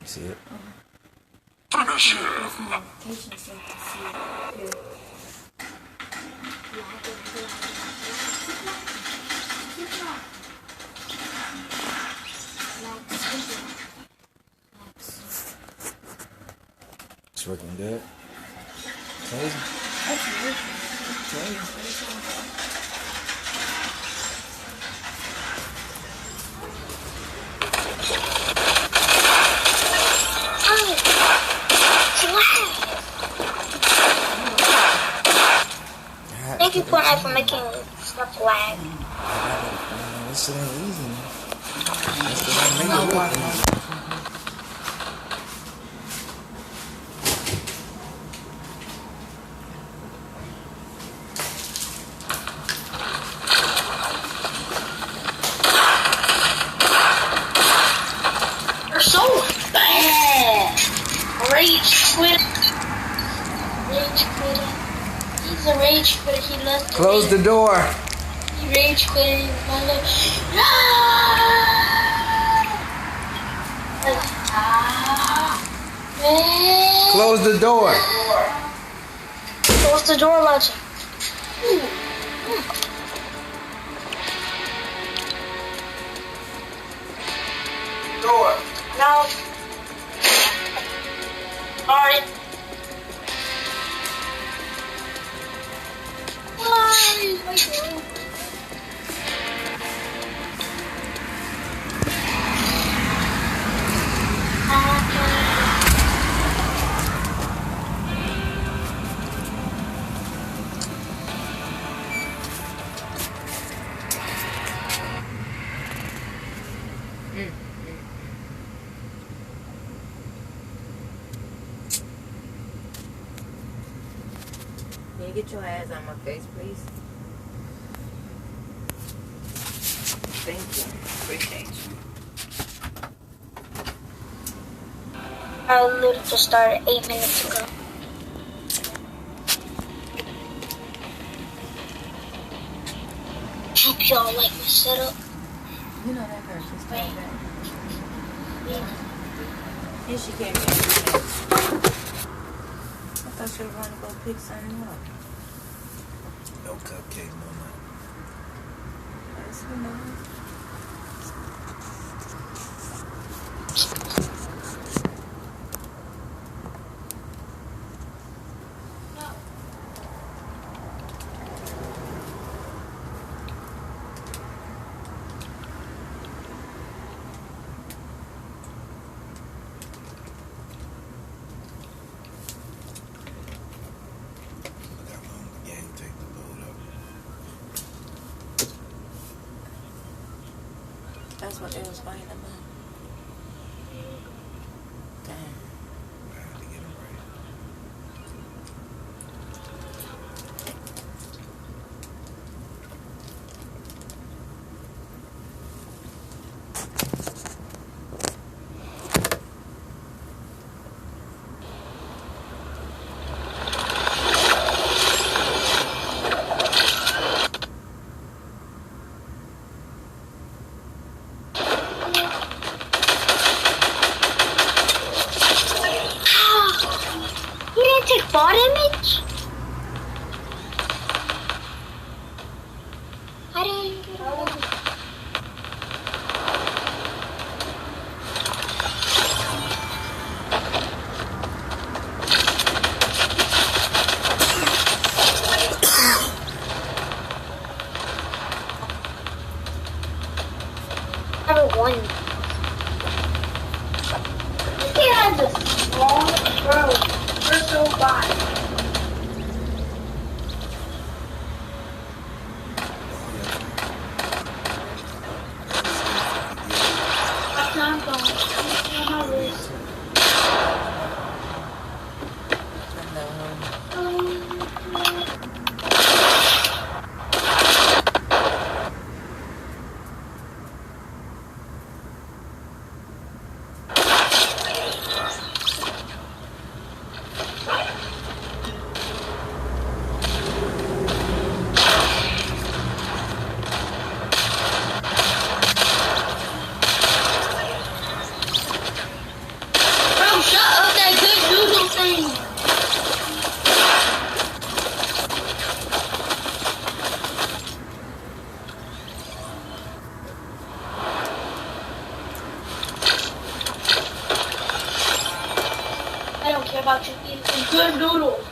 You see it? Finish him! It's working good. Crazy. Crazy. Thank you, Fortnite, for making stuff lag. This shit ain't easy. That's what I make it look easy. They're so bad. Rage quit. Rage quit. He's a rage quit. He left. Close the door. He rage quit. Close the door. Close the door, Legend. Door. No. Alright. Why? My door. Can you get your ass on my face, please? Thank you. Appreciate you. I literally just started 8 minutes ago. Hope y'all like my setup. You know that hurts. Just stay back. Yeah. And she came in. I thought she was going to go pick something up. No cupcake, no nothing. Yes, you know. Look how long the game take to load up. That's what they was fighting about. Damn. I had to get him right. You didn't take fall damage? I didn't get all of it. Number one. He has a small throat. We're so bad. That's not going. That's not how it is. care about you eating some good noodles.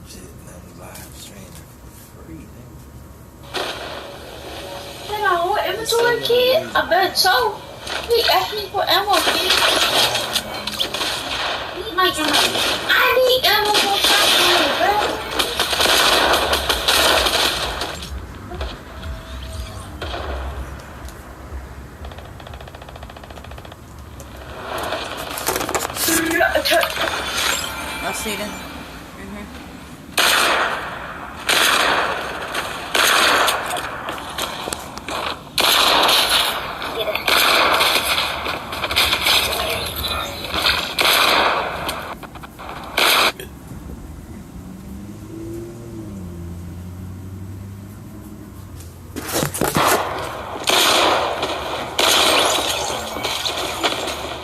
Shit, now we live streaming. Free, nigga. They got a whole inventory, kid? I bet so. He asked me for ammo, kid. Like, I need ammo for something, bro. I see them.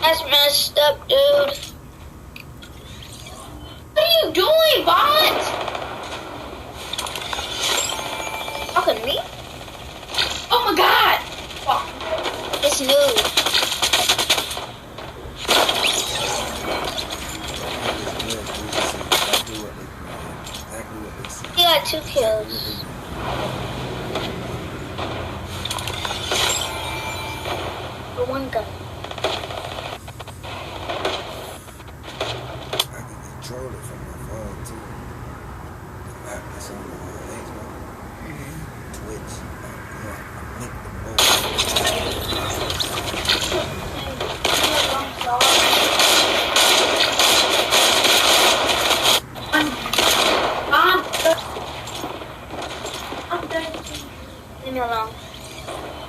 That's messed up, dude. What are you doing, bot? Talking to me? Oh my god! Fuck. It's new. He got 2 kills. For 1 gun. Control it from my phone too. The app that's on my Xbox. Twitch. I link the both. Leave me alone.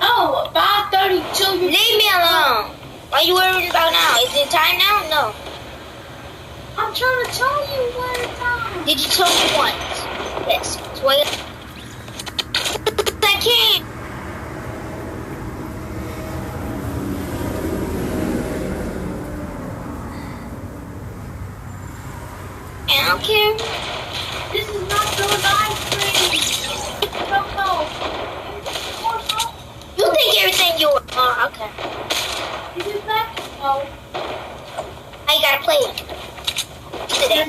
Oh, 5:32. Leave me alone. What are you worried about now? Is it time now? No. I'm trying to tell you what time. Did you tell me once? Yes. So I can't. I don't care. This is not the live stream. No. You think everything you are. Oh, okay. Is it back? No. Now you gotta play it. Then.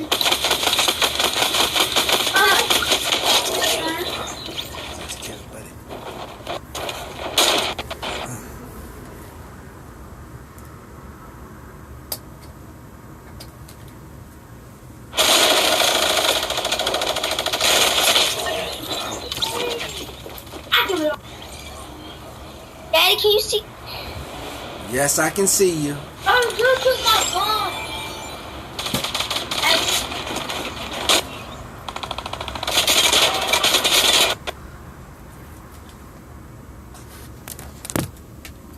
Daddy, can you see? Yes, I can see you. I'm good with my phone.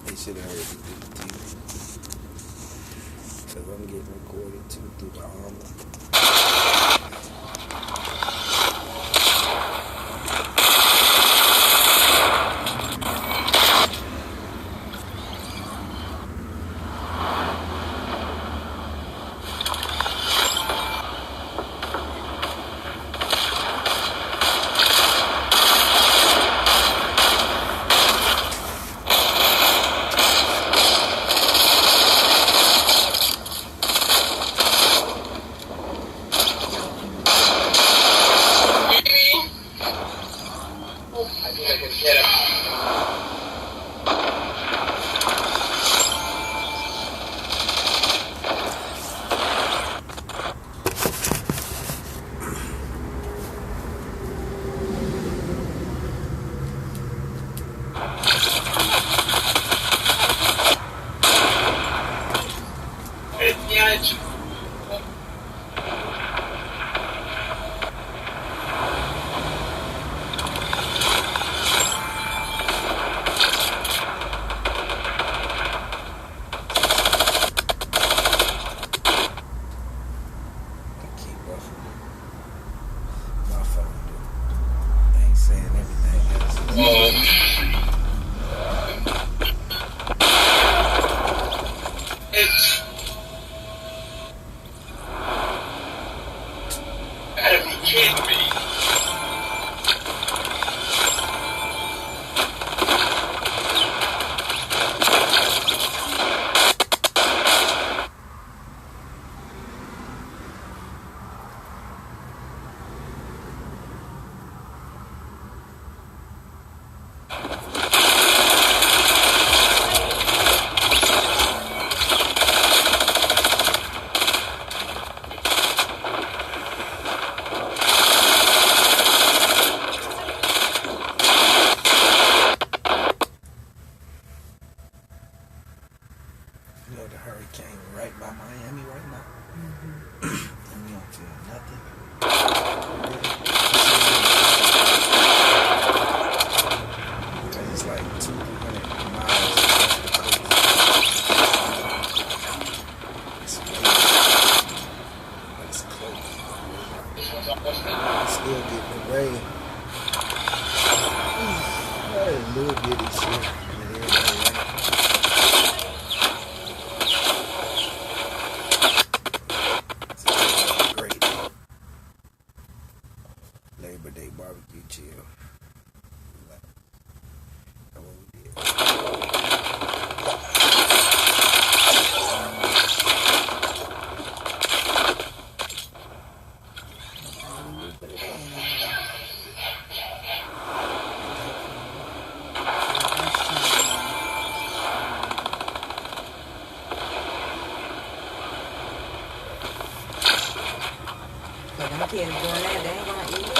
They should have heard me through the TV. Because I'm getting recorded too through the Omlet. rain. A little bitty shit. Great. Labor Day barbecue chill. That's what we did. But them kids doing that, they ain't gonna eat it.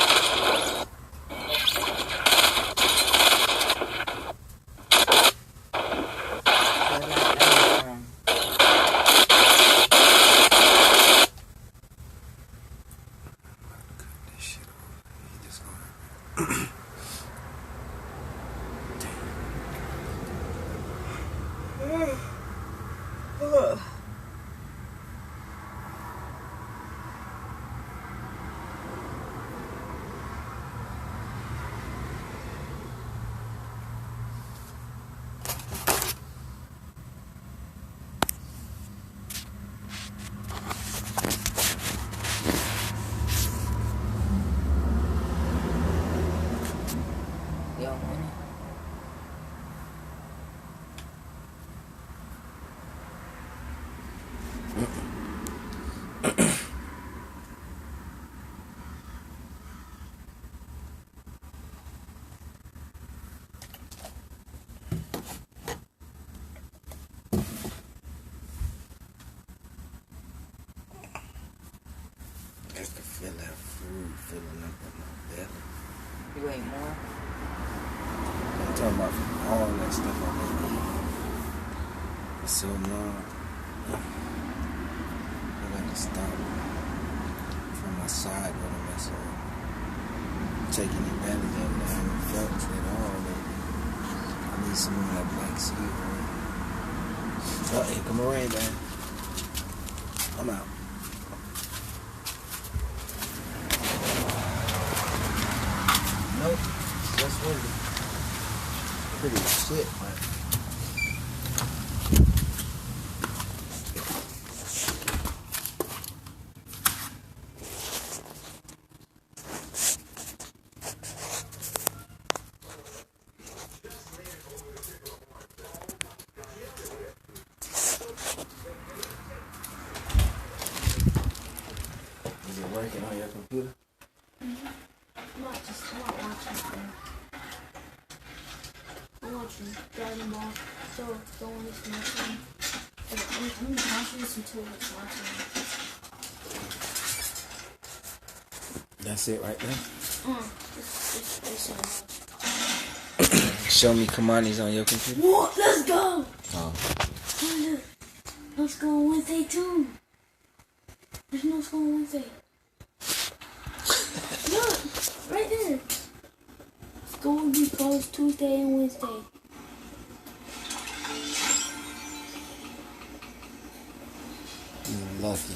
Y'all want it? That's the feel that food filling up in my belly. You ate more? I'm talking about all that stuff I've been eating for so long. I got to stop from my side when I mess up. Taking advantage of it. I haven't felt it at all lately. I need some of that black seed oil. Oh, here come a rain, man. I'm out. Nope, that's windy. Pretty shit, but is it working on your computer? I'm not watching. I'm watching Dragon Ball, so don't listen to me. I'm watching this until it's watching. That's it right there. It's Show me kamani's on your computer. What? Let's go! Oh. Let's go on Wednesday too. There's no school on Wednesday. Look, right there. School will be closed Tuesday and Wednesday. You're lucky.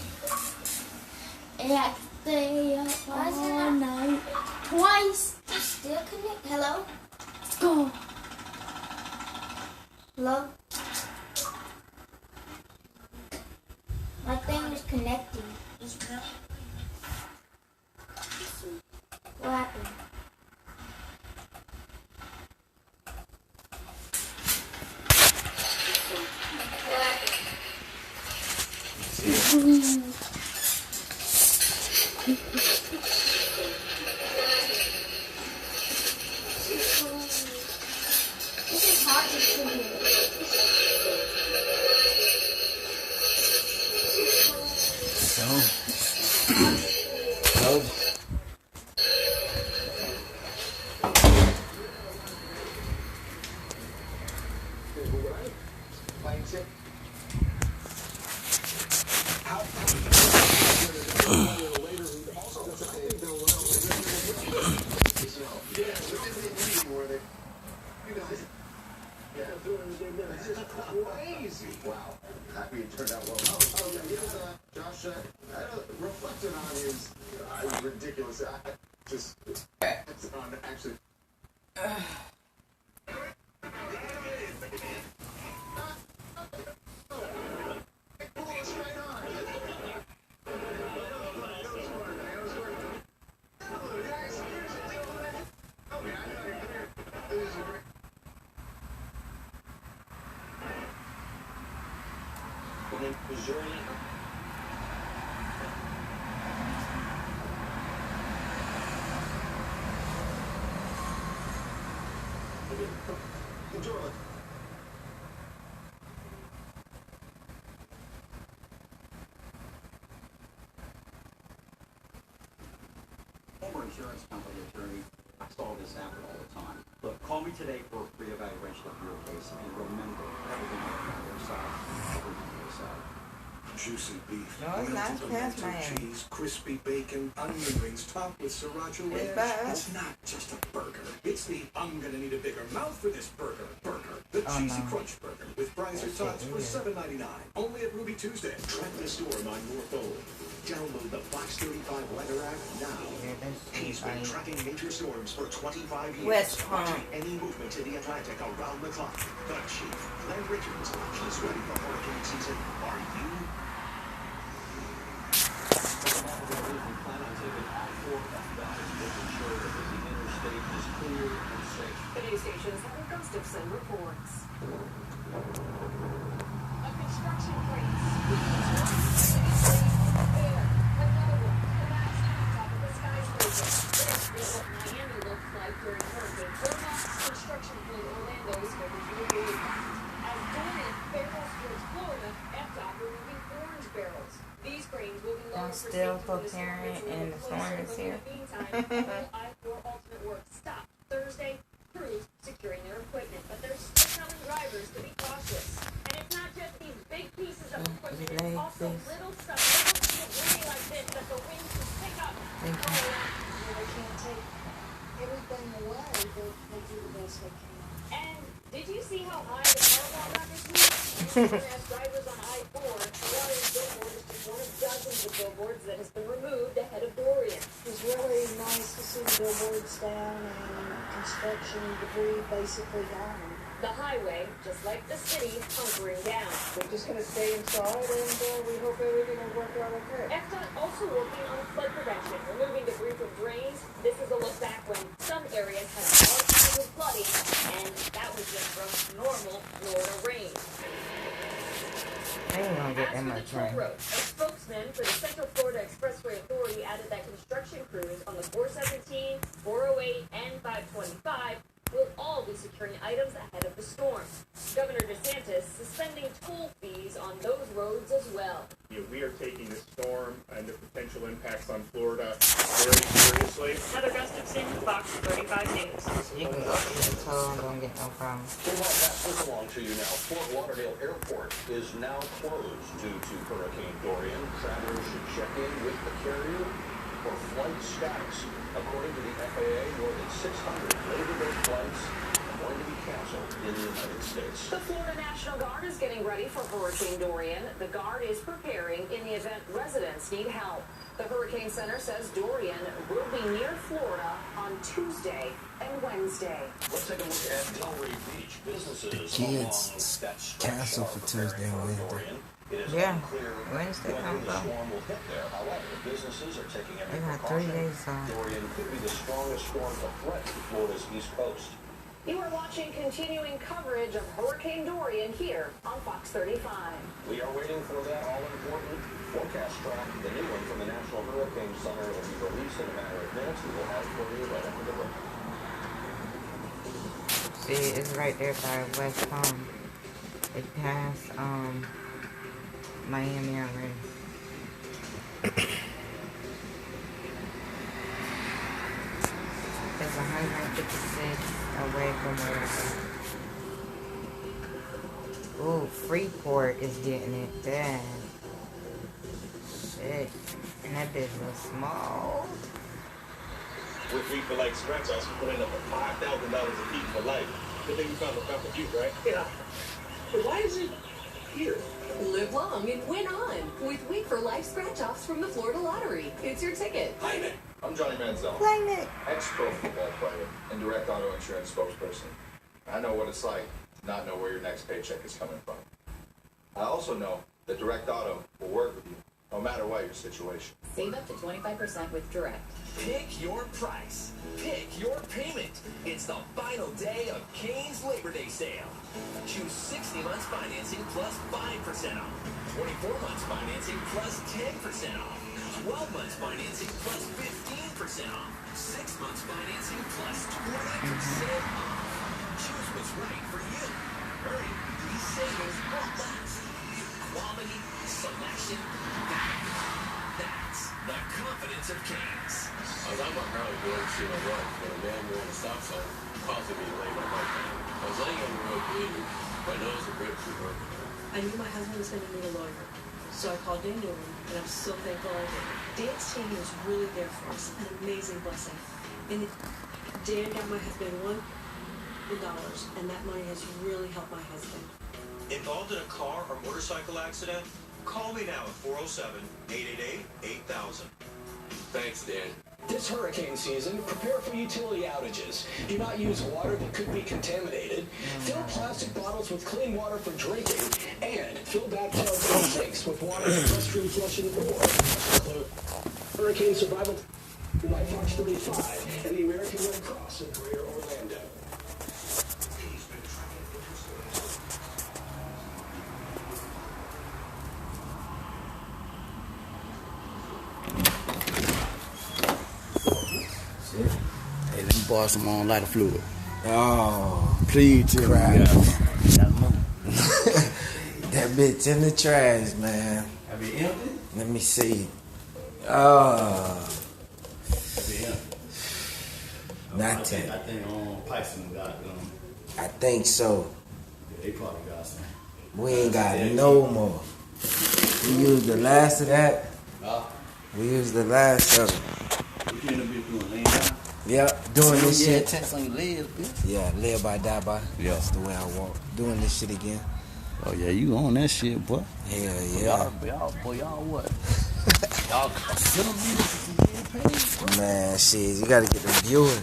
And I stay up all night. Twice. Still connect. Hello? Let's go. Hello? My thing is connecting. What happened? This is hard to see. No. Crazy. Wow. Happy it turned out well. Josh, reflecting on his ridiculous. Just it's on actually. Missouri. Enjoy. Former insurance company attorney, I saw this happen all the time. Look, call me today for a free evaluation of your case, and remember, everything on your side, everything on your side. Juicy beef, No, it's not. melted It's past tomato Miami. cheese, crispy bacon, onion rings topped with sriracha It's ranch. bad. It's not just a burger. It's the I'm gonna need a bigger mouth for this burger. The Oh, Cheesy no. Crunch Burger with fries or That shit tots for weird. $7.99. Only at Ruby Tuesday. Track the storm on your phone. Download the Fox 35 weather app now. Yeah, that's He's been funny. tracking major storms for 25 years. West Palm. Watching any movement in the Atlantic around the clock. The Chief, Glenn Richards, is ready for hurricane season. Are you? Plan on taking all 4 F-guys, making sure that the interstate is clear and safe. The news station's Heather Gustafson reports. A construction crane another one collapsed on top of the skyscraper. This is what Miami looked like during Hurricane Irma. Construction crew in Orlando is scheduled to remove it. As Dorian barrels towards Florida, FDOT removing orange barrels. These cranes will be lowered That's for still safety when the storm preparing gets a and little the storm closer, is but in here. the meantime, all I-4 ultimate work stopped Thursday. Crews securing their equipment, but they're still telling drivers to be cautious. And it's not just these big pieces of equipment, it's also little stuff, little debris like this that the wind can pick up. Thank you. They can't take everything away, but they do the best they can. And did you see how high the Powerball got this week? As drivers on I-4, Dorian's billboard is just one of dozens of billboards that has been removed ahead of Dorian. It was really nice to see the billboards down and construction debris basically gone. The highway, just like the city, hunkering down. We're just going to stay inside and we hope everything will work out okay. FDOT also working on flood prevention, removing debris from drains. This is a look back when some areas had a hard time with flooding, and that was just from normal Florida rain. They ain't gonna get that As for the much toll rain. road, a spokesman for the Central Florida Expressway Authority added that construction crews on the 417, 408, and 525 will all be securing items ahead of the storm. Governor DeSantis suspending toll fees on those roads as well. We are taking the storm and the potential impacts on Florida very seriously. Heather Gustafson, Fox 35 News. You can go to the toll and don't get no problem. We want to pass this along to you now. Fort Lauderdale Airport is now closed due to Hurricane Dorian. Travelers should check in with the carrier for flight status. According to the FAA, more than 600 Labor Day flights are going to be canceled in the United States. The Florida National Guard is getting ready for Hurricane Dorian. The Guard is preparing in the event residents need help. The Hurricane Center says Dorian will be near Florida on Tuesday and Wednesday. Let's take a look at Delray Beach. Businesses The kids along that stretch canceled are for preparing Tuesday and for Wednesday. Dorian. It is Yeah, unclear Wednesday whether comes the out. storm will hit there. However, businesses are taking every They got 3 precaution. days off. Dorian could be the strongest storm to threat to Florida's east coast. You are watching continuing coverage of Hurricane Dorian here on Fox 35. We are waiting for that all-important forecast track. The new one from the National Hurricane Center will be released in a matter of minutes. We will have it for you right after the break. See, it's right there by West Palm. It passed Miami already. It's 156 away from where I am. Ooh, Freeport is getting it bad. Shit. And that bitch was small. If we feel like scratch us, we put in up for $5,000 a piece for life. Good thing we found a you, right? Yeah. But why is it here? Live long and win on with Week for Life scratch-offs from the Florida Lottery. It's your ticket. Claim it. I'm Johnny Manziel, ex-pro football player and direct auto insurance spokesperson. I know what it's like to not know where your next paycheck is coming from. I also know that Direct Auto will work with you, no matter what your situation. Save up to 25% with Direct. Pick your price. Pick your payment. It's the final day of Kane's Labor Day sale. Choose 60 months financing plus 5% off. 24 months financing plus 10% off. 12 months financing plus 15% off. 6 months financing plus 20% off. Choose what's right for you. Hurry, these savings won't last. Quality, selection, that's the confidence of Kane's. I was out my house going to see my wife, but a man on the stop sign causing me to lay my bike down. I was laying on the road bleeding. My nose and ribs were broken. I knew my husband was going to need a lawyer, so I called Dan Newman, and I'm so thankful I did. Dan's team was really there for us, an amazing blessing. And Dan got my husband $1 million, and that money has really helped my husband. Involved in a car or motorcycle accident? Call me now at 407-888-8000. Thanks, Dan. This hurricane season, prepare for utility outages. Do not use water that could be contaminated. Fill plastic bottles with clean water for drinking. And fill bathtubs and sinks with water for restroom flushing or hurricane survival by Fox 35 and the American Red Cross in Greater Orlando. Hey, let me borrow some on lighter fluid. Oh, Please, tell me. that bitch in the trash, man. Have you empty? Let me see. Oh, Have you empty? not I ten. think Python got I think so. Yeah, they probably got some. We ain't got no more. We used the last of that. We used the last of it. What you end up doing? Laying down? Yep, doing this shit. Text on your legs, bitch. Yeah, live by, die by. Yeah. That's the way I walk. Doing this shit again. Oh yeah, you on that shit, boy. Hell yeah. Y'all what? Y'all centimeters. Man, shit, you gotta get the viewers.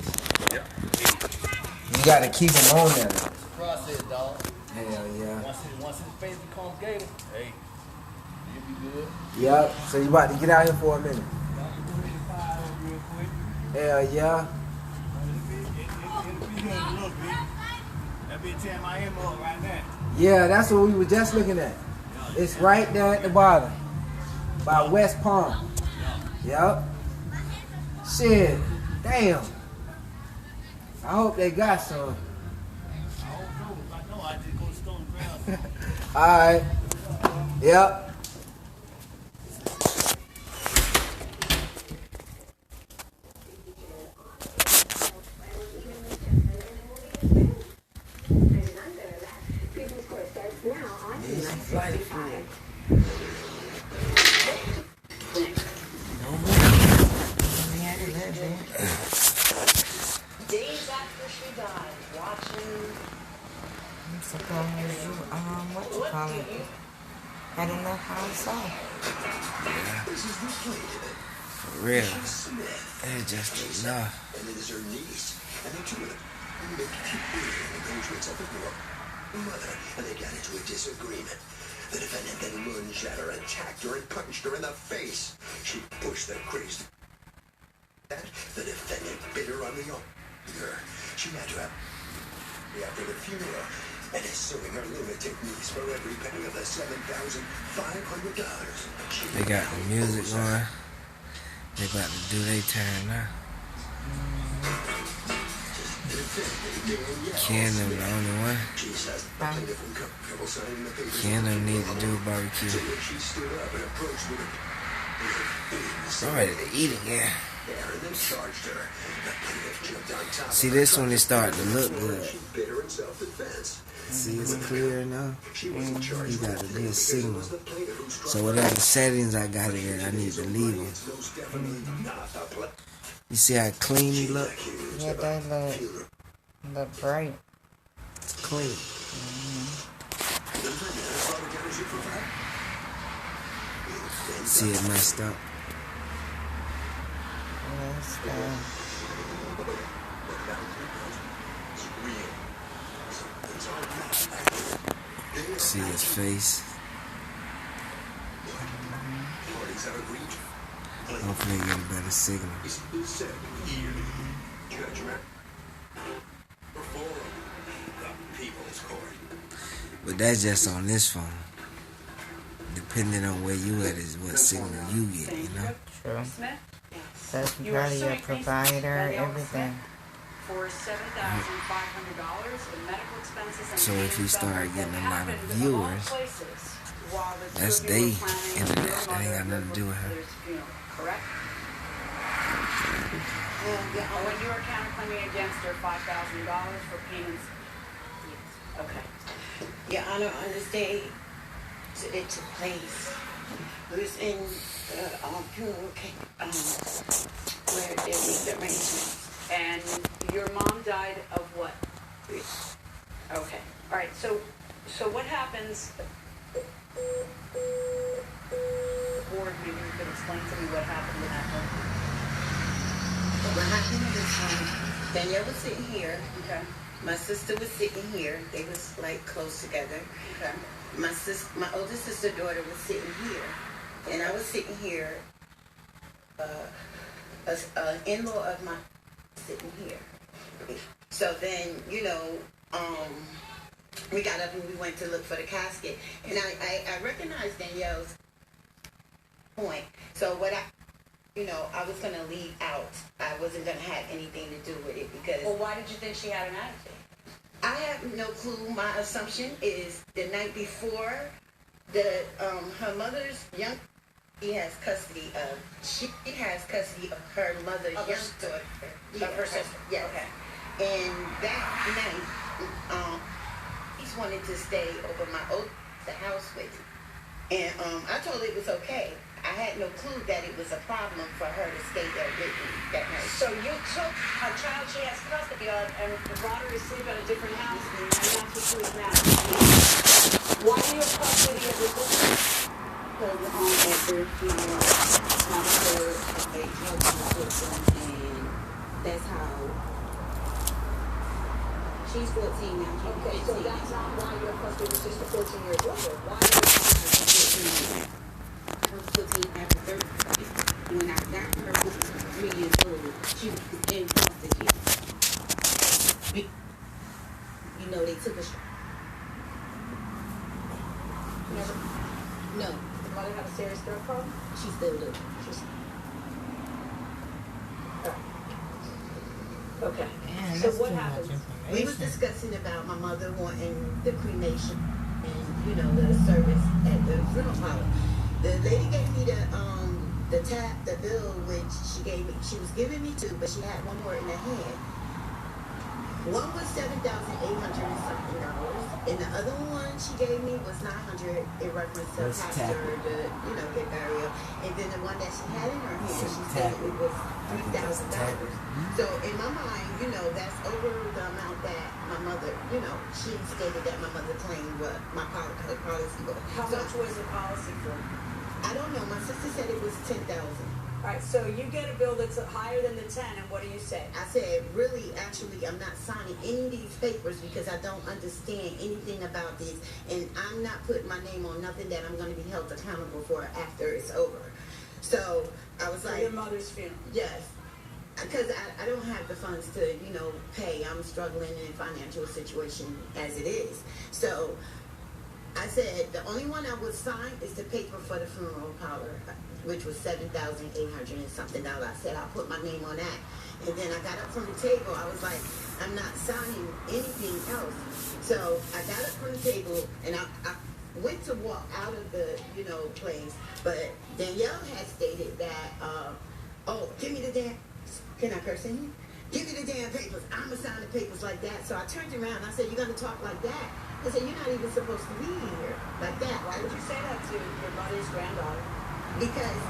You gotta keep them on there. Process, dog. Hell yeah. Once his face becomes gator, hey, you'll be good. Yep, so you about to get out here for a minute. Hell yeah. That bitch tearing my him up right now. Yeah, that's what we were just looking at. It's right there at the bottom. By West Palm. Yep. Shit. Damn. I hope they got some. I know I just go to Stone Ground. Alright. Yep. Days after she died, watching. I'm surprised you, what you call it? Had enough house off. For real. It's just enough. And it is her niece. And the two of them make arrangements at the door. Mother, and they got into a disagreement. The defendant then lunged at her, attacked her, and punched her in the face. She pushed the crazed. The defendant bit her on the arm. She had to have after the funeral and is suing her lunatic niece for every penny of the $7,500. They got the music going. They about to do their turn now. Ken them the only one. Ken them need to do barbecue. I'm ready to eat again. See, this one is starting to look good. See, it's clear now. You got a good signal. So whatever settings I got it in, I need to leave them. You see how clean he look? Yeah, they look great. It's clean. See it messed up. Yeah, Yes, God. See his face. Hopefully get a better signal. But that's just on this phone. Depending on where you at is what signal you get, you know? True. That's probably your provider, everything. For $7,500 in medical expenses. So if you start getting a lot of viewers, that's they internet. That ain't got nothing to do with her. Correct? When you are counterclaiming against her $5,000 for payments. Okay. Yeah, I don't understand. It took place. It was in funeral where they made the arrangements. And your mom died of what? Okay. All right. So what happens? Board, maybe you could explain to me what happened in that room. What happened was Danielle was sitting here. Okay. My sister was sitting here. They was like close together. Okay. My older sister daughter was sitting here, and I was sitting here. An in-law of mine sitting here. So then, we got up and we went to look for the casket, and I recognized Danielle's point. So what I was going to leave out. I wasn't going to have anything to do with it because. Well, why did you think she had an attitude? I have no clue. My assumption is the night before, her mother's she has custody of her mother's young daughter. Of her sister. Yes. Okay. And that night, he's wanted to stay over my the house with me. And I told her it was okay. I had no clue that it was a problem for her to stay there with me that night. So you took a child she has custody of and brought her to sleep at a different house, and that's what she was mad at. Why do you have custody of your sister? Because after they helped my sister, and that's how she's 14 now. Okay, so that's not why you have custody of your sister 14 years later. Why do you have custody of 14 years? I was 14 after 30. When I got her, she was 3 years old. She was in foster care. They took a No. Did mother have a serious throat problem? She still does. Okay. Man, so what happens? We was discussing about my mother wanting the cremation and, the service at the funeral parlor. The lady gave me the bill, which she was giving me two, but she had one more in her hand. One was $7,800 and something, and the other one she gave me was $900 in reference to pastor, get burial. And then the one that she had in her hand, she said it was $3,000. So in my mind, that's over the amount that my mother, she stated that my mother claimed what my policy was. How much was the policy for? I don't know. My sister said it was $10,000. All right, so you get a bill that's higher than the 10, and what do you say? I said, really, actually, I'm not signing any of these papers because I don't understand anything about these, and I'm not putting my name on nothing that I'm going to be held accountable for after it's over. So I was like, your mother's funeral? Yes, because I don't have the funds to, pay. I'm struggling in a financial situation as it is. So I said the only one I would sign is the paper for the funeral parlor, which was $7,800 and something. I said I'll put my name on that. And then I got up from the table. I was like, I'm not signing anything else. So I got up from the table and I went to walk out of the place. But Danielle had stated that, give me the damn. Can I curse in here? Give me the damn papers. I'm gonna sign the papers like that. So I turned around. I said, you're gonna talk like that? I said, you're not even supposed to be here like that. Why would you say that to your mother's granddaughter? Because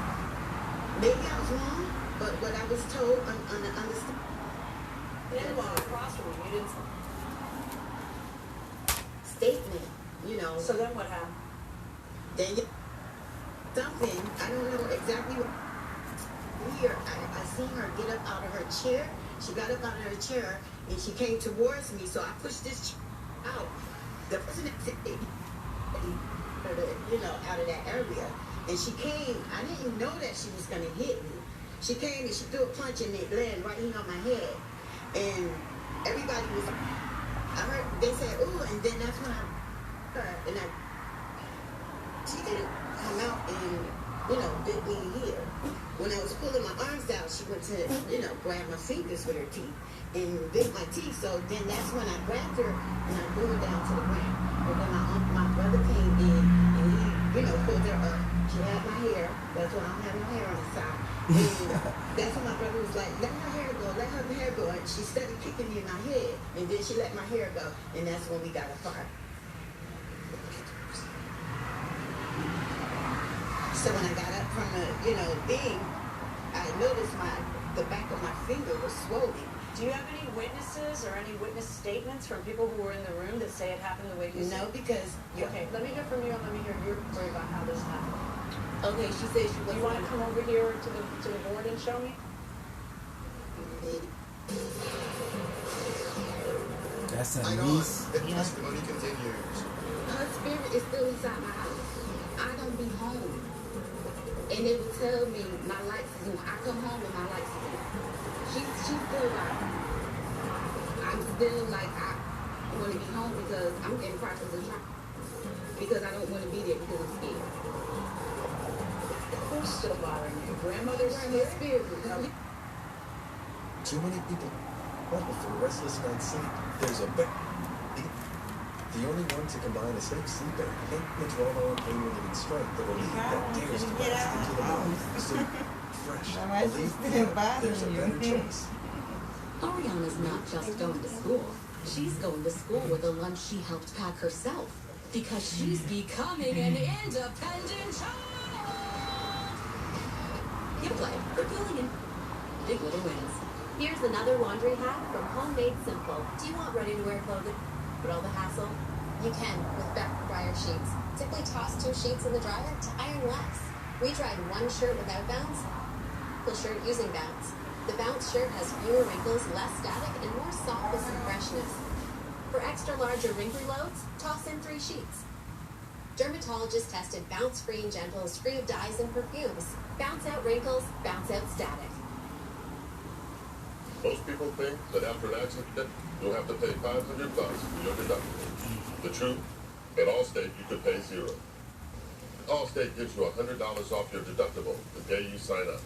maybe I was wrong, but what I was told on the understand. In-law across from you didn't. Statement, So then what happened? Then something, I don't know exactly what. Here, I seen her get up out of her chair. She got up out of her chair and she came towards me. So I pushed this out. The person that out of that area. And she came, I didn't know that she was gonna hit me. She came and she threw a punch and it landed right here on my head. And everybody was, I heard, they said, ooh, and then that's when she didn't come out and, bit me here. When I was pulling my arms out, she went to, grab my fingers with her teeth and bit my teeth. So then that's when I grabbed her and I threw her down to the ground. And then my brother came in and he, pulled her up. She had my hair. That's why I don't have no hair on the side. And that's when my brother was like, let her hair go, let her hair go. And she started kicking me in my head. And then she let my hair go. And that's when we got apart. So when I got up from the, thing, I noticed the back of my finger was swollen. Do you have any witnesses or any witness statements from people who were in the room that say it happened the way you said? No, because... Okay, let me hear from you and let me hear your story about how this happened. Okay, she said she was... Do you want to come over here to the board and show me? That's a niece. The testimony continues. Her spirit is still inside my house. I don't be home. And they would tell me my lights is on. I come home and my lights is on. She's still like, I'm still like, I want to be home because I'm in the process of trying. Because I don't want to be there because I'm scared. Who's still bothering you? Grandmother's spirit. Too many people with a restless night's sleep. There's a bed. The only one to combine a safe sleep aid and withdrawal pain relieving strength that will lead that dares to blast into the morning. So fresh. Believe me, there's a better choice. Ariana's not just going to school. She's going to school with a lunch she helped pack herself. Because she's becoming an independent child. You play for billion. Big little wins. Here's another laundry hack from Homemade Simple. Do you want ready-to-wear clothing? But all the hassle? You can with Beck Dryer Sheets. Simply toss 2 sheets in the dryer to iron less. We dried 1 shirt without bounce, full shirt using bounce. The bounce shirt has fewer wrinkles, less static, and more softness and freshness. For extra large or wrinkly loads, toss in 3 sheets. Dermatologist tested bounce-free and gentle is free of dyes and perfumes. Bounce out wrinkles, bounce out static. Most people think that after an accident, you'll have to pay $500 for your deductible. The truth, at Allstate, you could pay $0. Allstate gives you $100 off your deductible the day you sign up.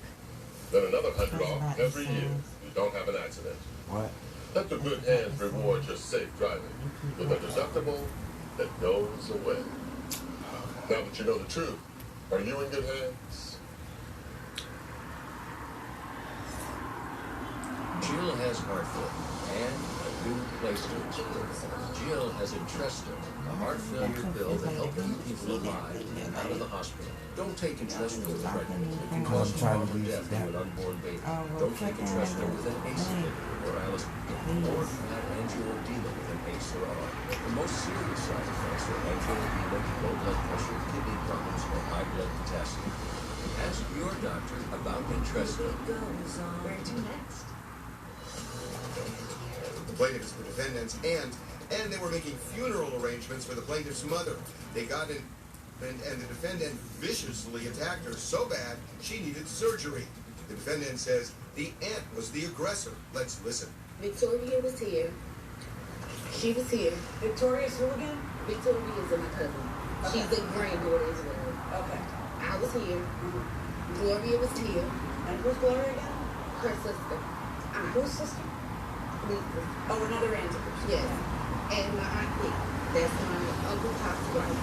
Then another $100 off every year you don't have an accident. What? Let the good hands reward your safe driving with a deductible that goes away. Now that you know the truth, are you in good hands? Jill has Heartful and a new place to explore. Jill has Entresto, a heart failure pill that helps keep people alive and out of the hospital. Don't take Entresto with pregnant. It can cause harm or death to an unborn baby. Don't take Entresto with an ACE inhibitor or Alice or fat angioedema with an ACE or R. The most serious side effects are angioedema, low blood pressure, kidney problems, or high blood potassium. Ask your doctor about Entresto. Where to next? The plaintiffs were defendants, and they were making funeral arrangements for the plaintiff's mother. They got in, and the defendant viciously attacked her so bad she needed surgery. The defendant says the aunt was the aggressor. Let's listen. Victoria was here. She was here. Victoria's who again? Victoria is my cousin. Okay. She's the granddaughter as well. Okay. I was here. Gloria was here. And who's Gloria again? Her sister. Whose sister? Lisa. Oh, another auntie. Yes. And my aunt Nick. That's my Uncle Pop's wife.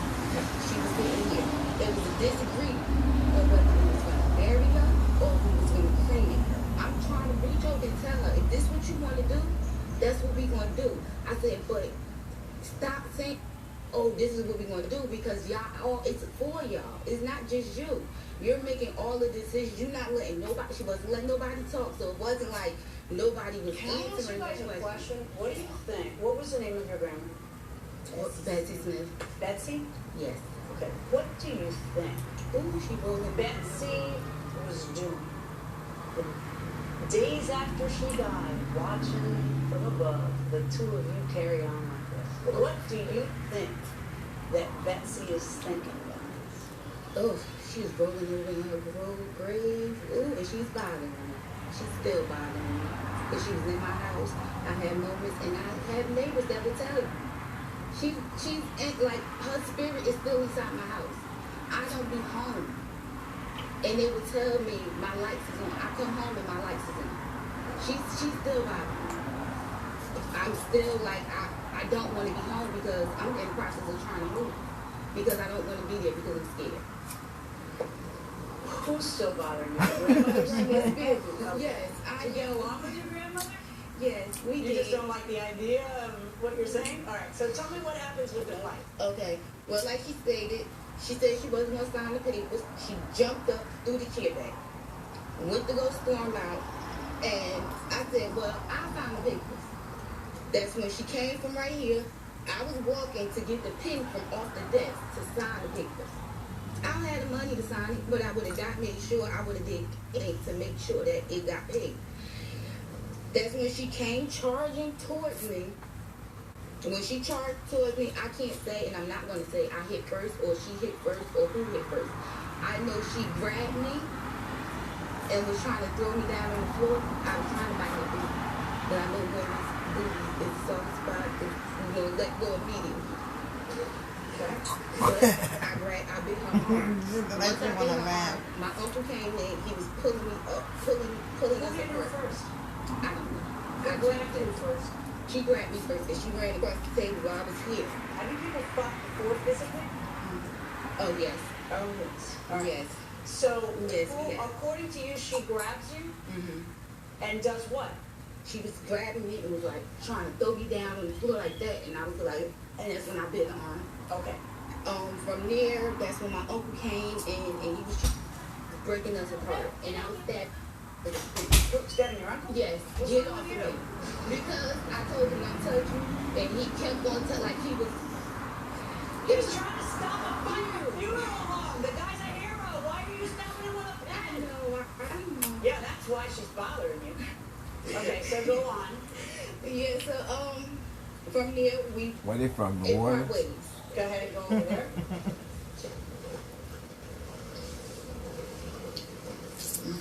She was sitting here. There was a disagreement of whether he was going to marry her or he was going to clean her. I'm trying to reach over and tell her, if this is what you want to do, that's what we're going to do. I said, but stop saying, oh, this is what we're going to do, because y'all, all it's for y'all. It's not just you. You're making all the decisions. You're not letting nobody, she wasn't letting nobody talk, so it wasn't like nobody was Can I ask you guys a question? What do you think? What was the name of your grandma? Betsy Smith. Betsy? Yes. Okay. What do you think? Ooh, she rolling. Betsy was doing Days after she died, watching from above, the two of you carry on like this. What do you think that Betsy is thinking about this? Oh, she's rolling over in her grave. Ooh, and she's bothering me. She's still bothering me. Because she was in my house. I had moments, and I have neighbors that will tell you. She's like, her spirit is still inside my house. I don't be home. And they would tell me my lights is on. I come home and my lights is on. She's still bothering me. I'm still like, I don't want to be home because I'm in the process of trying to move. Because I don't want to be there because I'm scared. Who's still bothering you? Your grandmother? Yes, You get along with your grandmother? Yes, we You did. just don't like the idea of what you're saying? All right, so tell me what happens with the wife. Okay, well, like she stated, she said she wasn't going to sign the papers. She jumped up through the chair back, went to go storm out, and I said, well, I'll sign the papers. That's when she came from right here. I was walking to get the pen from off the desk to sign the papers. I don't have the money to sign it, but I would have made sure I would have did anything to make sure that it got paid. That's when she came charging towards me. When she charged towards me, I can't say, and I'm not going to say I hit first, or she hit first, or who hit first. I know she grabbed me and was trying to throw me down on the floor. I was trying to bite her feet. But I know when this booty is a soft spot, it's going to let go immediately. But I bit her arm. Once I bit her arm, my uncle came in, he was pulling me up, pulling us Who hit her apart. first? I don't know. I grabbed her first. She grabbed me first, and she ran across the table while I was here. Have you people fought before physically? Oh, yes. Oh, yes. All right. Yes. So, Yes, yes. according to you, she grabs you Mm-hmm. and does what? She was grabbing me and was like trying to throw me down on the floor like that, and I was like, and that's when I bit her arm. Okay. From there, that's when my uncle came and he was just breaking us apart, and I was stabbed. Stabbing your uncle? Yes. What's Get wrong off of with me. you? Because I told him not to touch you, and he kept on like he was. He was trying to stop a fight at a funeral home. The guy's a hero. Why are you stopping him with a pen? I know. Yeah, that's why she's bothering you. Okay, so go on. Yeah. So from there we. Where they from? New in part Orleans? ways. Go ahead and go over there.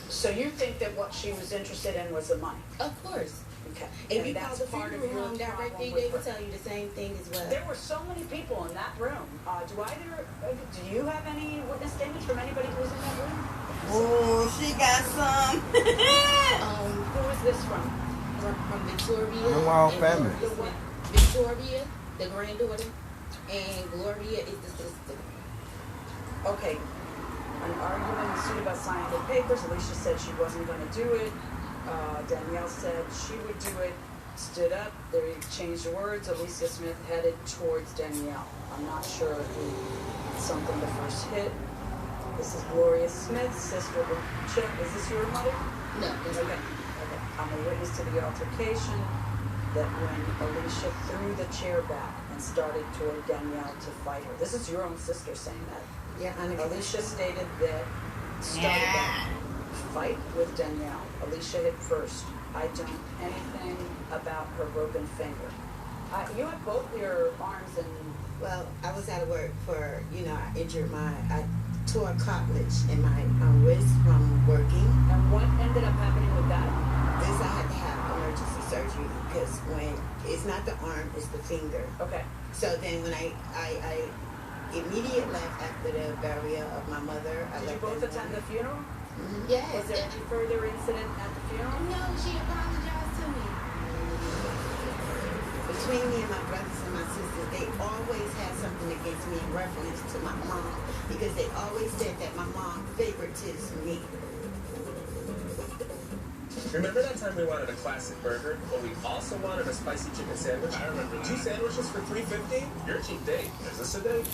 So you think that what she was interested in was the money? Of course. Okay. If And you call that's the part of funeral your home directly, problem they with will her. tell you the same thing as well. There were so many people in that room. Do you have any witness statements from anybody who was in that room? Oh, she got some. Who is this from? From Victoria. The Wild and family. Gloria. Victoria, the granddaughter, and Gloria is the sister. Okay. An argument ensued about signing the papers. Alicia said she wasn't going to do it. Danielle said she would do it. Stood up. They changed the words. Alicia Smith headed towards Danielle. I'm not sure who something the first hit. This is Gloria Smith, sister of Chip. Is this your mother? No. Okay. I'm a witness to the altercation that when Alicia threw the chair back and started toward Danielle to fight her. This is your own sister saying that. Yeah, Alicia stated that started that fight with Danielle. Alicia hit first. I don't know anything about her broken finger. You have both your arms and... Well, I was out of work for, I tore a cartilage in my wrist from working. And what ended up happening with that? Is I had to have emergency surgery because when it's not the arm, it's the finger. Okay. So then when I immediately left after the burial of my mother. Did you both attend the funeral? Yes. Was there any further incident at the funeral? No, she apologized to me. Between me and my brothers and my sisters, they always had something against me in reference to my mom because they always said that my mom favorites me. Remember that time we wanted a classic burger, but we also wanted a spicy chicken sandwich? I remember that. 2 sandwiches for $3.50? You're a cheap date. Is this a date?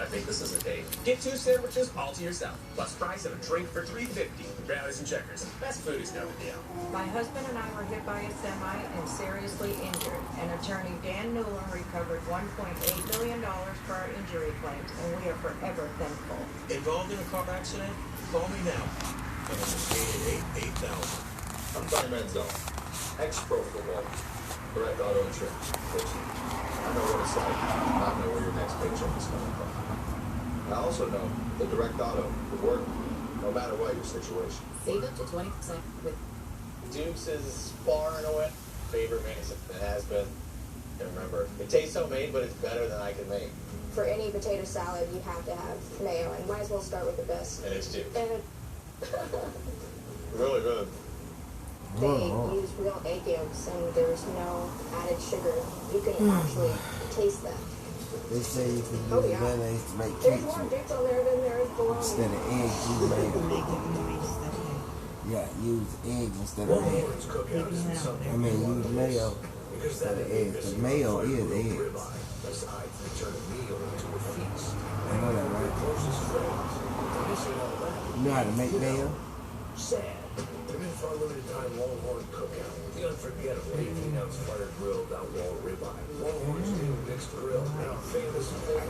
I think this is a date. Get 2 sandwiches all to yourself, plus fries and a drink for $3.50. Rallies and checkers. Best food is no deal. My husband and I were hit by a semi and seriously injured. And attorney Dan Newland recovered $1.8 million for our injury claims, and we are forever thankful. Involved in a car accident? Call me now. And it's 888-8000. I'm Tony Manziel, ex-pro football, direct auto insurance. I know what it's like not know where your next paycheck is coming from. I also know that direct auto will work no matter what your situation. Save up to 20% with Duke's is far and away favorite medicine. It has been. And remember, it tastes homemade, but it's better than I can make. For any potato salad, you have to have mayo, and might as well start with the best. And it's Duke. And Really good. they use real egg yolks, and there's no added sugar. You can actually taste that. They say you can use Oh, yeah. mayonnaise to make There's cakes more with. Dukes on there than there is bologna. Instead of eggs, use mayo. Yeah, use eggs instead of eggs. I mean, use mayo instead of eggs. Because mayo is eggs. I know that, right? You know how to make mayo? Sad. They're in for a limited time Longhorn Cookout. The unforgettable 18-ounce fire grilled outlaw ribeye. Longhorn's new mixed grill. Now famous full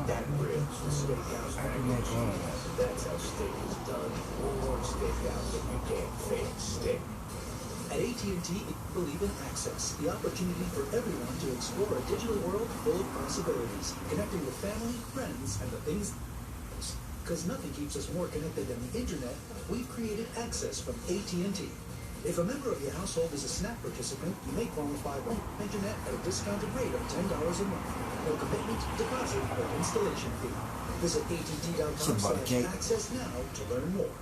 back ribs. The steakhouse I can make one of that. That's how steak is done. Longhorn Steakhouse, and you can't fake steak. At AT&T, we believe in access, the opportunity for everyone to explore a digital world full of possibilities, connecting with family, friends, and the things. Because nothing keeps us more connected than the internet, we've created access from AT&T. If a member of your household is a SNAP participant, you may qualify for internet at a discounted rate of $10 a month. No commitment, deposit, or installation fee. Visit att.com/access now to learn more.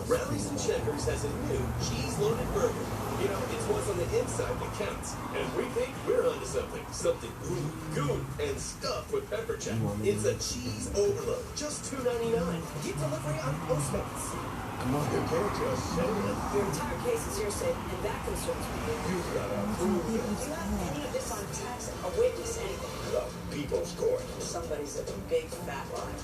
Rallies and Checkers has a new cheese-loaded burger. You know, it's what's on the inside that counts. And we think we're onto something. Something good and stuffed with pepper jack. It's a cheese overload. Just $2.99. Get delivery on Postmates. Come on, you can't just say it. Your entire case is hearsay, and that concerns me. You've got to prove Do it. you have any of this on text, a witness, anything? The People's Court. Somebody's a big fat lie.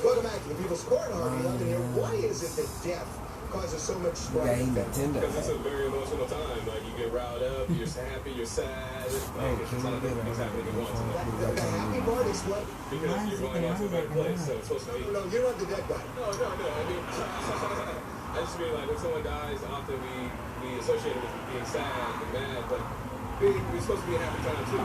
Welcome back to the People's Court, Harvey London here. Why is it that death causes so much strife? Because it's a very emotional time. Like, you get riled up, you're happy, you're sad. Like, it's a lot of different things happening at once. The happy part is what? Because you're going on to a better place, so it's supposed to be. No, you're not the dead guy. No. I mean, I just mean, like, when someone dies, often we associate it with being sad and mad, but we're supposed to be a happy time, too.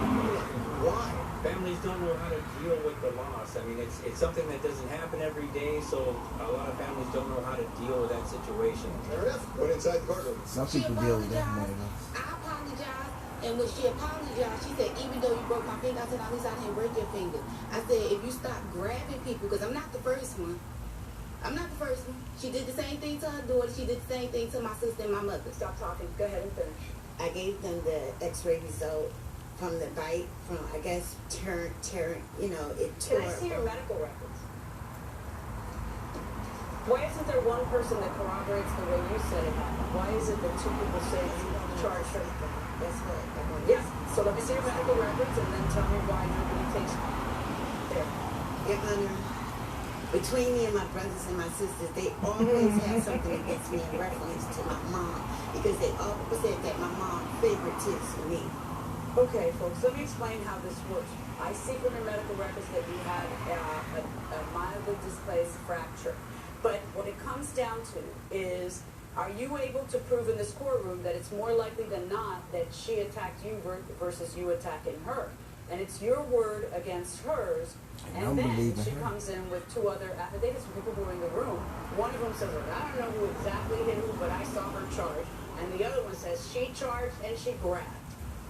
Why? Families don't know how to deal with the loss. I mean, it's something that doesn't happen every day, so a lot of families don't know how to deal with that situation. Fair enough. Went inside the courtroom. Some people deal with that more than us. I apologize, and when she apologized, she said, even though you broke my finger, I said, at least I didn't break your finger. I said, if you stop grabbing people, because I'm not the first one. I'm not the first one. She did the same thing to her daughter. She did the same thing to my sister and my mother. Stop talking. Go ahead and finish. I gave them the x-ray result from the bite, from, I guess, you know, it tore. Can I see your medical records? Why isn't there one person that corroborates the way you said it happened? Why is it that two people say you charged her? That's what I want. Yes. So let me see your medical records and then tell me why nobody takes there. Your Honor, between me and my brothers and my sisters, they always had something against me in reference to my mom, because they always said that my mom favoritism me. Okay, folks, let me explain how this works. I see from your medical records that you had a mildly displaced fracture. But what it comes down to is, are you able to prove in this courtroom that it's more likely than not that she attacked you versus you attacking her? And it's your word against hers. And then she comes in with two other affidavits from people who were in the room. One of them says, I don't know who exactly hit who, but I saw her charge. And the other one says she charged and she grabbed,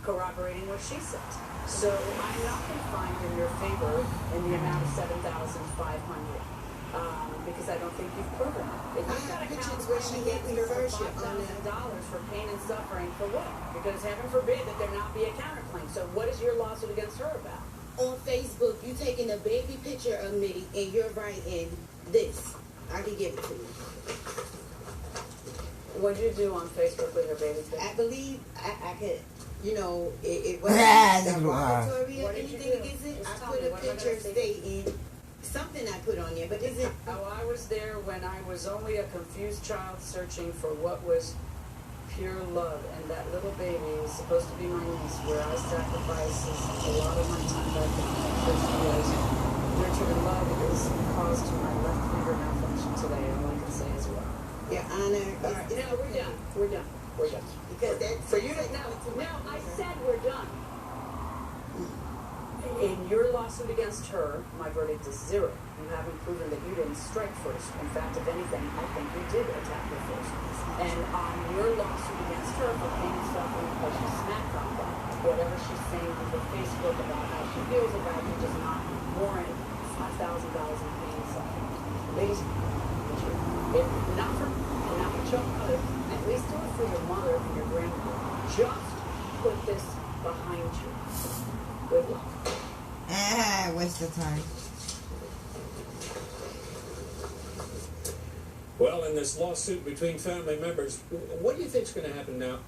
corroborating what she says. So I'm not going to find in your favor in the amount of $7,500 because I don't think you've proven it. If you've got accounts where she gave me $5,000 for pain and suffering, for what? Because heaven forbid that there not be a counterclaim. So what is your lawsuit against her about? On Facebook, you taking a baby picture of me and you're writing this. I can give it to you. What did you do on Facebook with her baby picture? I believe I could, you know, it wasn't derogatory or anything against it. I put a picture stating something I put on there, but is it? Oh, I was there when I was only a confused child searching for what was pure love, and that little baby is supposed to be my niece, where I sacrificed a lot of my time back in 50 years. nurtured and loved is caused to my left finger malfunction today. All I can say is well. Your Honor, No, we're done. We're done. We're done. because that's For you to now, I said we're done. In your lawsuit against her, my verdict is 0. You haven't proven that you didn't strike first. In fact, if anything, I think you did attack her first. And on your lawsuit against her for pain and suffering because she smacked on that, whatever she's saying on her Facebook about how she feels about you does not warrant $5,000 in pain and suffering. Ladies, if not for your mother, at least do it for your mother and your grandmother. Just put this behind you. Good luck. waste of time. Well, in this lawsuit between family members, what do you think's going to happen now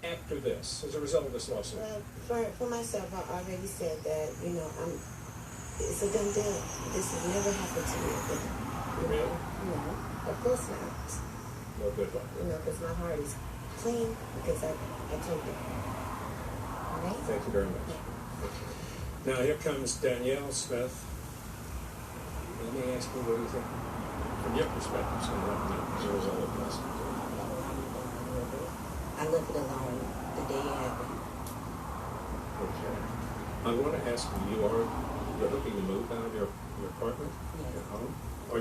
after this, as a result of this lawsuit? Well, for myself, I already said that, it's a done deal. This has never happened to me again. Really? No, of course not. Well, good luck. Because my heart is clean because I told you. All right? Thank you very much. Now, here comes Danielle Smith. Let me ask you, what do you think, from your perspective, is going to happen now as a result of this? I left it alone the day it happened. Okay. I want to ask you, you're looking to move out of your apartment? Yes. Your home? Are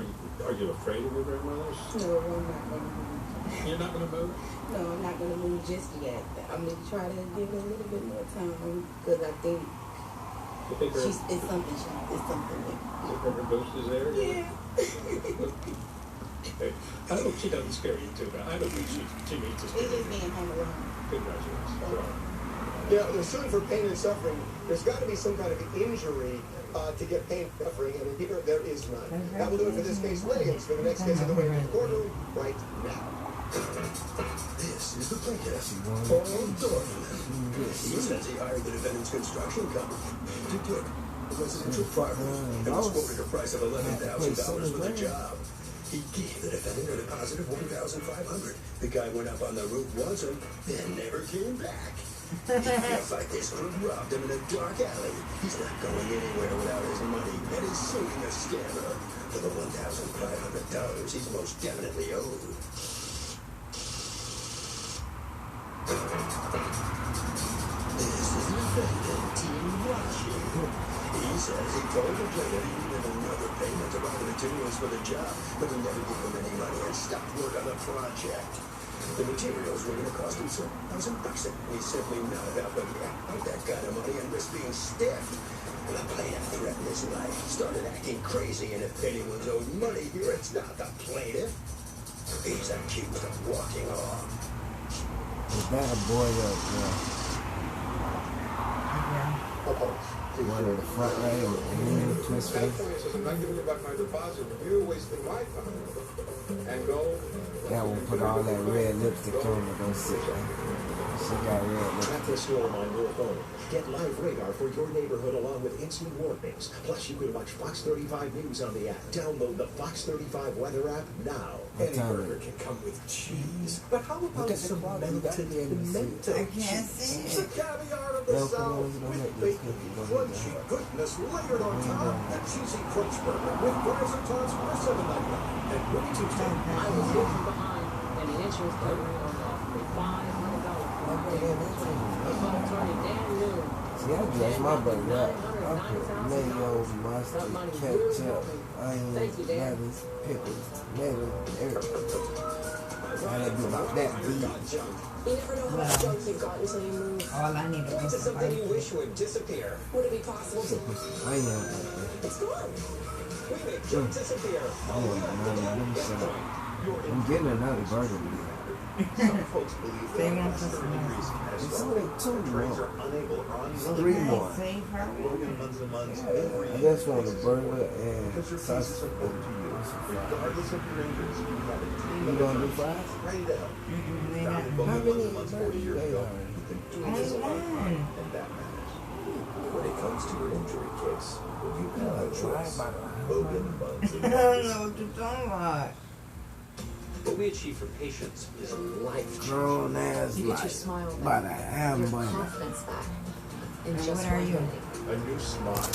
you afraid of your grandmother's? No, I'm not going to move. You're not going to move? No, I'm not going to move just yet. I'm going to try to give it a little bit more time because I think You think her, it's something. you think her ghost is there? Yeah. Hey, I hope she doesn't scare you too bad. I don't think she needs to scare It's you. just being home alone. Congratulations. Sure. Yeah, they're suing for pain and suffering. There's got to be some kind of injury to get pain and suffering, and here there is none. That will do it for this case. Litigants for the next case of the way in the courtroom right now. This is the plaintiff, Paul Dorfman. He says he hired the defendant's construction company to dig a residential apartment and was quoted a price of $11,000 for the job. He gave the defendant a deposit of $1,500. The guy went up on the roof once and then never came back. He feels like this crew robbed him in a dark alley. He's not going anywhere without his money and is suing a scammer for the $1,500 he's most definitely owed. This is the defendant, Tim Washington. He says he told the plaintiff he needed another payment to buy the materials for the job, but he never gave him any money and stopped work on the project. The materials were going to cost him $7,000, and he's simply not about to out that kind of money and risk being stiffed. And the plaintiff threatened his life, started acting crazy, and if anyone's owed money here, it's not the plaintiff. He's accused of walking off. Is that a boy up there? One in the front right and the twist face. I'm not giving you back my deposit. You're wasting my time. And go. That one put all that red lipstick on and go sit there. She got red lipstick. At the store on your phone. Get live radar for your neighborhood along with instant warnings. Plus, you can watch Fox 35 News on the app. Download the Fox 35 weather app now. Any burger can come with cheese. But how about some melted pimento? I can't see The caviar of the South with bacon, crunchy goodness layered on top. The cheesy crunch burger with fries and tots for $7.99. And ready to take. I was looking behind, and the insurance company offered me $500. Attorney Dan Newman. See, I dress my burger up. I put mayo, mustard, ketchup, onions, lettuce, pickles, tomato, everything. I didn't do about that deep. You never know how much junk you've got until you move. All I need Point to something you wish would disappear. Would it be possible to... I ain't have that. It's gone. We make junk disappear. I'm getting another burger. Some folks believe They that want us certain to know. degrees has It's something. only two Some trains more. are unable or unwilling Three to more. Save her. Logan months and months I every just want a burger and because your sausage. pieces are owed to you. Regardless of your injuries, you have a team You of gonna do attorneys fries? ready to help. They Founded not. Logan How many months 40 years they ago, are? you can do Only this alone, one. and that matters. When it comes to an injury case, you have a choice. Logan buns I and don't know what you're talking about. What we achieve for patients is a life Grown ass You get your life. smile By back, the your hamburger. confidence back in And just what are one you? day. a new smile.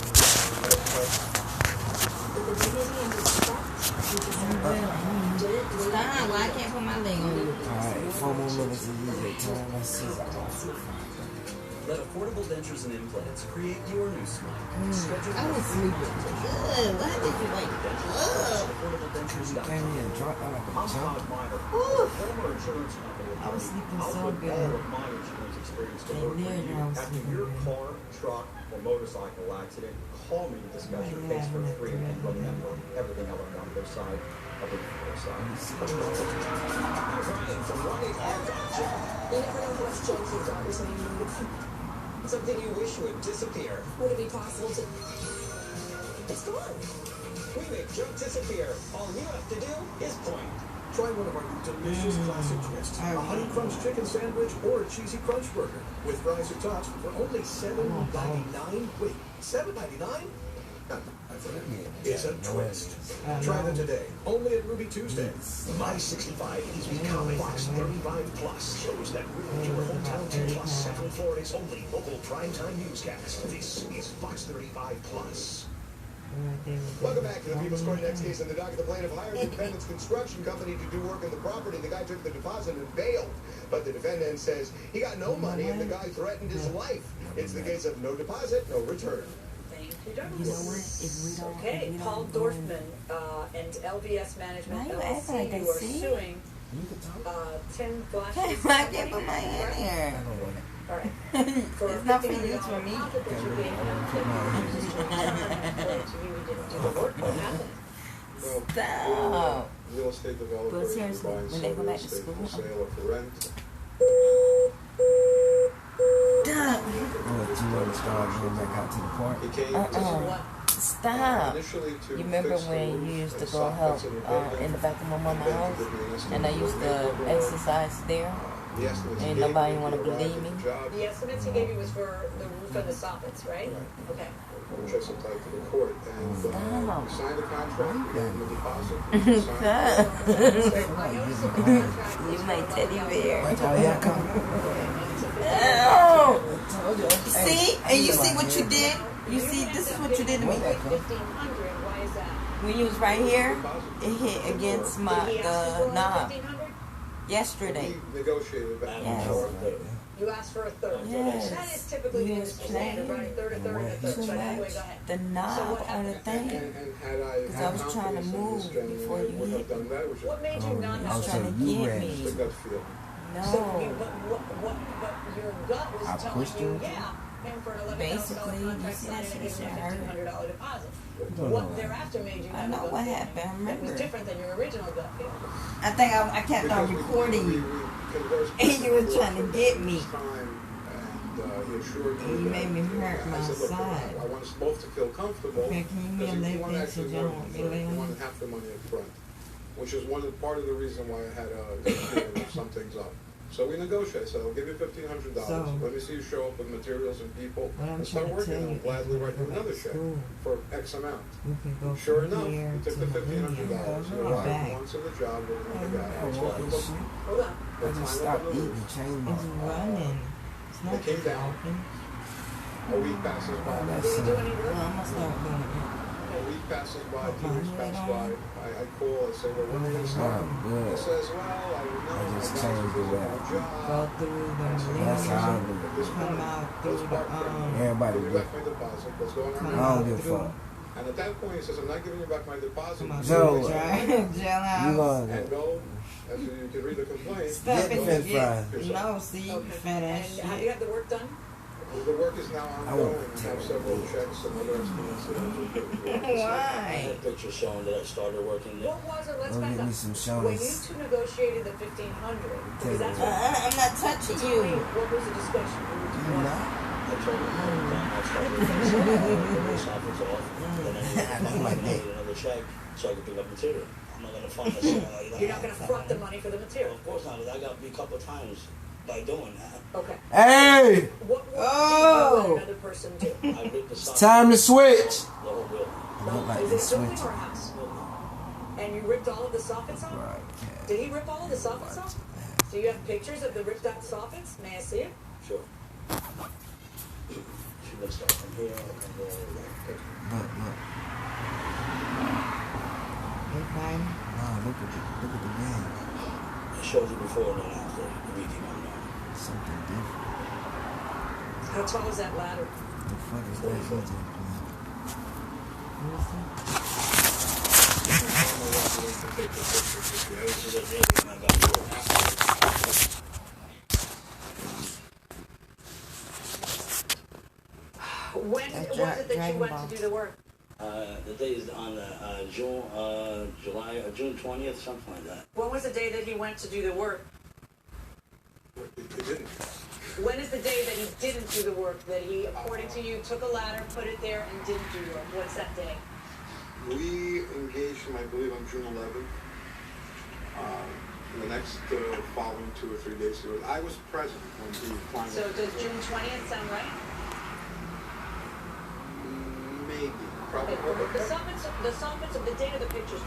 Stop, why I can't put my leg on you? Alright, 4 more minutes and you get time. Let's see. Let Affordable Dentures and Implants create your new smile. I was sleeping good. Why did you wake up? Came here and dropped out like a jump. I was sleeping so good. After your car, truck, or motorcycle accident, call me to discuss your case for free and remember everything I learned on their side of the other side. You never know how much junk your daughter's making. Something you wish would disappear. Would it be possible to... It's gone. We make junk disappear. All you have to do is point. Try one of our delicious classic twists. A honey crunch chicken sandwich or a cheesy crunch burger with fries or tots for only $7.99. Wait, $7.99? It's a twist. Try them today. Only at Ruby Tuesday. My 65 is becoming Fox 35 Plus. Shows that ruin your hometown to plus Central Florida's only local primetime newscast. This is Fox 35 Plus. Welcome back to the People's Court. Next case on the docket. The plaintiff hired the defendant's construction company to do work on the property. The guy took the deposit and bailed. But the defendant says he got no money and the guy threatened his life. It's the case of no deposit, no return. You know what? Okay, Paul Dorfman and LVS Management LLC, who are suing Tim Flash's I can't put my hand here. All right. It's not for you, it's for me. Stop. Real estate developer. But seriously, when they go back to school, for sale or for rent. Stop. You want to start going back out to the park? Stop. You remember when you used to go help in the back of my mama's house? And I used to exercise there? Ain't nobody want to believe me? The estimates he gave you was for the roof and the soffits, right? Okay. Which I supplied to the court. And we signed a contract, we gave him a deposit. You my teddy bear. See? And you see what you did? You see, this is what you did to me. When you was right here, it hit against the knob. Yesterday. We negotiated back and forth. You asked for a third. Yes. That is typically the industry standard, right? Third, a third, and a third. So anyway, go ahead. The knob on the thing. Because I was trying to move before you hit me. What made you not I was trying to get me. No. So, but your gut was telling you, yeah. And for an $11,000 contract, sign it and give him a $1,500 deposit. What thereafter made you I know what happened. I remember. It was different than your original gut feel. I think I kept on recording you. And you were trying to get me. And you made me hurt my side. I want us both to feel comfortable. Okay, can you hear me want to actually work you want half the money up front, which is part of the reason why I had to sum things up. So we negotiate. So I'll give you $1,500. Let me see you show up with materials and people and start working. I'll gladly write you another check for X amount. Sure enough, we took the $1,500. Once in the job, we're going to get Hold on. I just stopped eating, changed my running. They came down. A week passes by. I'm gonna start doing it. A week passes by, 2 weeks pass by. I call and say, well, when are you going to start? He says, well, I don't know. I just changed the way I go through the That's how I do it. come out through the Everybody give me back my deposit. What's going on? I don't give a fuck. And at that point, he says, I'm not giving you back my deposit. Joe, you going and go, as you can read the complaint. Stop get it. yourself. No, see, fat ass And have you had the work done? The work is now ongoing. I have several checks and other estimates. Why? Picture showing that I started working there. What was it? Let's Go back get up. me some When you shoners. two negotiated the $1,500, because that's what I'm not touching you. What was the discussion? I told him I started the soffits off, and then I needed another check so I could pick up material. I'm not going to find myself. You're not going to front the money for the material. Of course not. I got me a couple of times by doing that. Okay. Hey! What did you let another person do? It's time to switch. The whole building. I look like Is this it a building switch. or a house? And you ripped all of the soffits off? Did he rip all of the soffits off? Do you have pictures of the ripped out soffits? May I see it? Sure. She looks up from here and go Look. No, look at the man. It shows you before and then after everything on there. Something different. How tall is that ladder? The fuck is that DJ playing? When was it that you went to do the work? The day is on June 20th, something like that. When was the day that he went to do the work? He didn't. When is the day that he didn't do the work? That he, according to you, took a ladder, put it there, and didn't do the work? What's that day? We engaged him, I believe, on June 11th. The next following 2 or 3 days, I was present when he finally. So does June 20th sound right? Maybe. Probably. Okay, the summons of the date of the pictures.